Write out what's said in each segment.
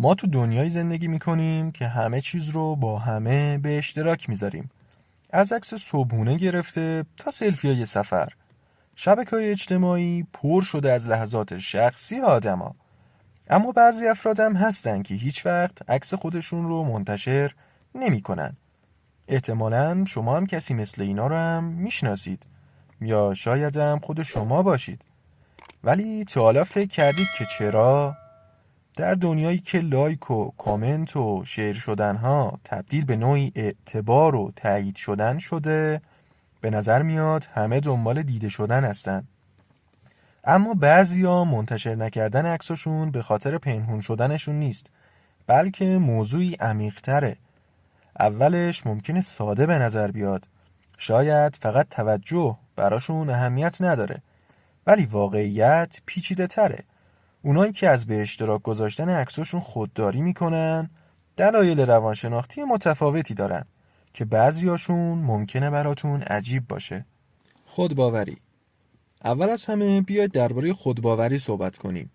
ما تو دنیای زندگی میکنیم که همه چیز رو با همه به اشتراک میذاریم. از عکس صبحونه گرفته تا سلفیای سفر. شبکه‌های اجتماعی پر شده از لحظات شخصی آدما. اما بعضی افراد هم هستن که هیچ وقت عکس خودشون رو منتشر نمیکنن. احتمالاً شما هم کسی مثل اینا رو هم میشناسید، یا شاید هم خود شما باشید. ولی تا حالا فکر کردید که چرا؟ در دنیایی که لایک و کامنت و شیر شدن ها تبدیل به نوعی اعتبار و تایید شدن شده، به نظر میاد همه دنبال دیده شدن هستن. اما بعضیا منتشر نکردن عکسشون به خاطر پنهون شدنشون نیست، بلکه موضوعی عمیق‌تره. اولش ممکنه ساده به نظر بیاد، شاید فقط توجه براشون اهمیت نداره، ولی واقعیت پیچیده تره. اونایی که از به اشتراک گذاشتن عکساشون خودداری میکنن دلایل روانشناختی متفاوتی دارن که بعضیاشون ممکنه براتون عجیب باشه. خودباوری. اول از همه بیاید درباره خودباوری صحبت کنیم.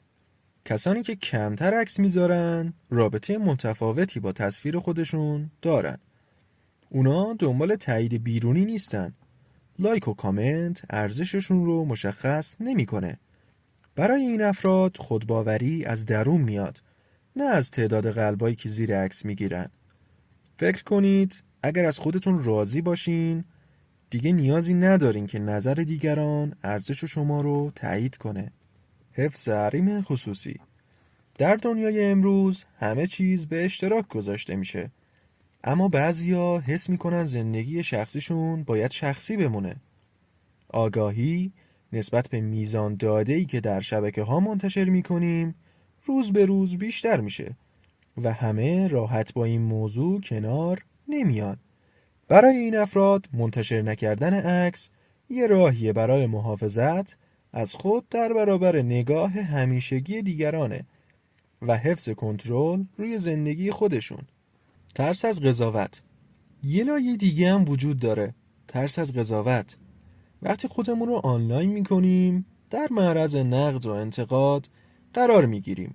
کسانی که کمتر عکس میذارن رابطه متفاوتی با تصویر خودشون دارن. اونا دنبال تایید بیرونی نیستن. لایک و کامنت ارزششون رو مشخص نمیکنه. برای این افراد خودباوری از درون میاد، نه از تعداد قلبایی که زیر عکس میگیرن. فکر کنید اگر از خودتون راضی باشین دیگه نیازی ندارین که نظر دیگران ارزش شما رو تایید کنه. حفظ حریم خصوصی. در دنیای امروز همه چیز به اشتراک گذاشته میشه، اما بعضیا حس میکنن زندگی شخصیشون باید شخصی بمونه. آگاهی نسبت به میزان داده‌ای که در شبکه‌ها منتشر میکنیم روز به روز بیشتر میشه و همه راحت با این موضوع کنار نمیان. برای این افراد منتشر نکردن عکس یه راهیه برای محافظت از خود در برابر نگاه همیشگی دیگرانه و حفظ کنترل روی زندگی خودشون. ترس از قضاوت. یه لایه دیگه هم وجود داره، ترس از قضاوت. وقتی خودمون رو آنلاین میکنیم در معرض نقد و انتقاد قرار میگیریم.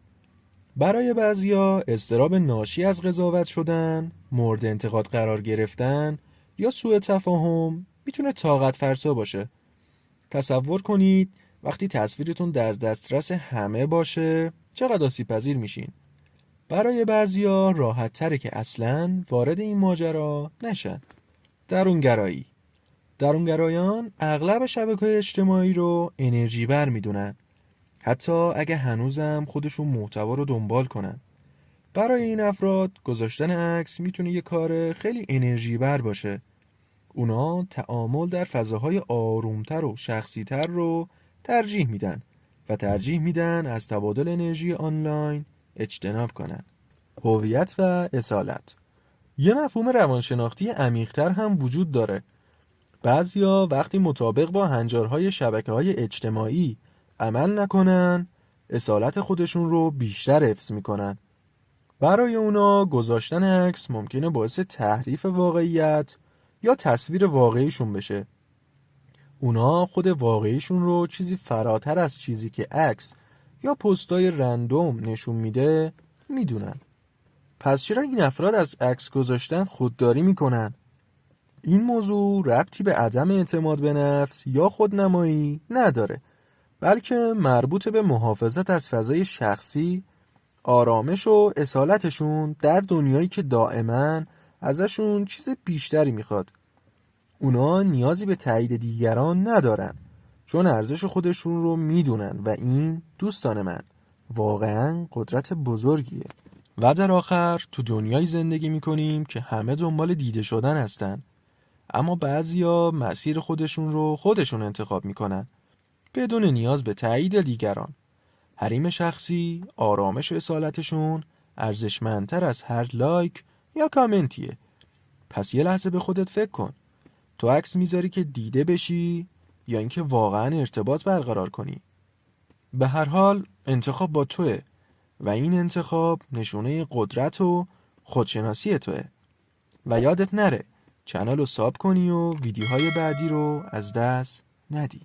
برای بعضیا اضطراب ناشی از قضاوت شدن، مورد انتقاد قرار گرفتن یا سوء تفاهم میتونه طاقت فرسا باشه. تصور کنید وقتی تصویرتون در دسترس همه باشه چقدر آسیب پذیر میشین. برای بعضیا راحت تره که اصلاً وارد این ماجرا نشن. درونگرایی. درونگرایان اغلب شبکه‌های اجتماعی رو انرژی بر میدونن، حتی اگه هنوزم خودشون محتوا رو دنبال کنن. برای این افراد گذاشتن عکس میتونه یه کار خیلی انرژی بر باشه. اونا تعامل در فضاهای آرومتر و شخصیتر رو ترجیح میدن و ترجیح میدن از تبادل انرژی آنلاین اجتناب کنن. هویت و اصالت. یه مفهوم روانشناختی عمیق‌تر هم وجود داره. بعضیا وقتی مطابق با هنجارهای شبکه‌های اجتماعی عمل نکنن، اصالت خودشون رو بیشتر حفظ میکنن. برای اونا گذاشتن عکس ممکنه باعث تحریف واقعیت یا تصویر واقعیشون بشه. اونا خود واقعیشون رو چیزی فراتر از چیزی که عکس یا پستای رندوم نشون میده میدونن. پس چرا این افراد از عکس گذاشتن خودداری میکنن؟ این موضوع ربطی به عدم اعتماد به نفس یا خودنمایی نداره، بلکه مربوط به محافظت از فضای شخصی، آرامش و اصالتشون در دنیایی که دائما ازشون چیز بیشتری میخواد. اونا نیازی به تایید دیگران ندارن، چون ارزش خودشون رو میدونن و این دوستان من واقعا قدرت بزرگیه. و در آخر تو دنیایی زندگی میکنیم که همه دنبال دیده شدن هستن، اما بعضیا مسیر خودشون رو خودشون انتخاب میکنن بدون نیاز به تایید دیگران. حریم شخصی، آرامش و اصالتشون ارزشمندتر از هر لایک یا کامنتیه. پس یه لحظه به خودت فکر کن. تو عکس میذاری که دیده بشی یا اینکه واقعا ارتباط برقرار کنی؟ به هر حال انتخاب با توه و این انتخاب نشونه قدرت و خودشناسی توه. و یادت نره چنل رو ساب کنی و ویدیوهای بعدی رو از دست ندی.